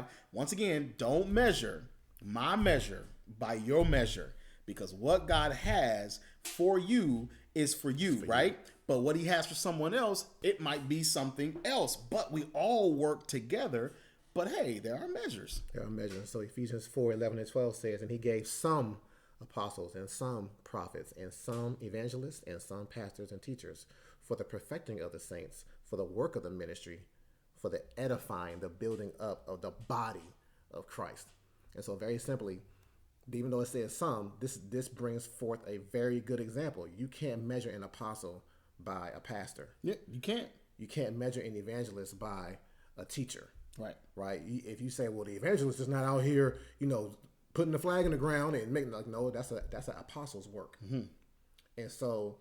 have, once again, don't measure my measure by your measure, because what God has for you is for you, right? But what he has for someone else, it might be something else. But we all work together. But hey, there are measures. There are measures. So Ephesians 4:11-12 says, and he gave some apostles and some prophets and some evangelists and some pastors and teachers for the perfecting of the saints, for the work of the ministry, for the edifying, the building up of the body of Christ. And so very simply, even though it says some, this brings forth a very good example. You can't measure an apostle by a pastor. Yeah, you can't. You can't measure an evangelist by a teacher. Right. Right. If you say, well, the evangelist is not out here, putting the flag in the ground and making no, that's an apostle's work. Mm-hmm. And so,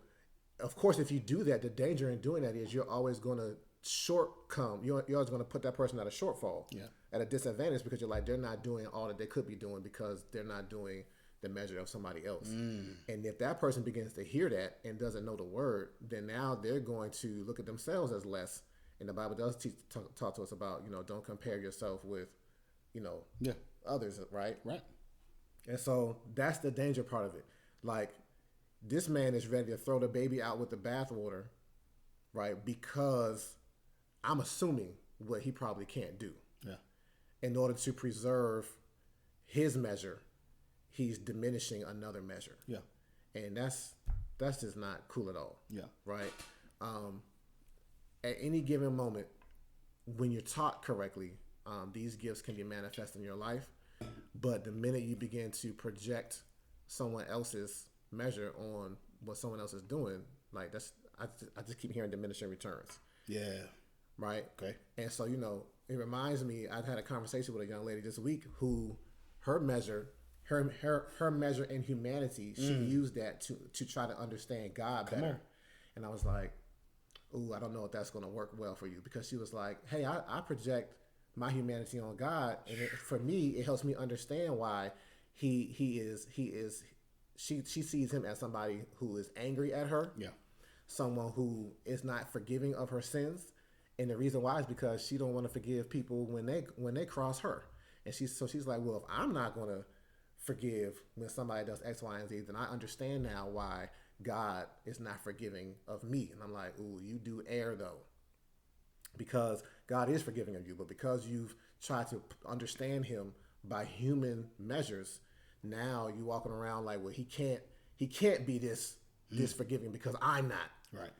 of course, if you do that, the danger in doing that is you're always going to shortcome. You're always going to put that person at a shortfall, at a disadvantage, because you're like, they're not doing all that they could be doing because they're not doing the measure of somebody else. And if that person begins to hear that and doesn't know the word, then now they're going to look at themselves as less. And the Bible does talk to us about, don't compare yourself with, others, right? Right. And so that's the danger part of it. Like, this man is ready to throw the baby out with the bathwater, right? Because I'm assuming what he probably can't do. Yeah. In order to preserve his measure, he's diminishing another measure. Yeah. And that's just not cool at all. Yeah. Right. At any given moment, when you're taught correctly, these gifts can be manifest in your life. But the minute you begin to project someone else's measure on what someone else is doing, like I just keep hearing diminishing returns. Yeah. Right. Okay. And so, it reminds me, I've had a conversation with a young lady this week who her measure in humanity, she used that to try to understand God better. And I was like, ooh, I don't know if that's going to work well for you, because she was like, hey, I project my humanity on God, and for me, it helps me understand why she sees him as somebody who is angry at her, someone who is not forgiving of her sins, and the reason why is because she don't want to forgive people when they cross her, and she's like, well, if I'm not going to forgive when somebody does X, Y, and Z, then I understand now why God is not forgiving of me. And I'm like, ooh, you do err though, because God is forgiving of you, but because you've tried to understand him by human measures, now you walking around like, well, he can't be this forgiving because I'm not. Right.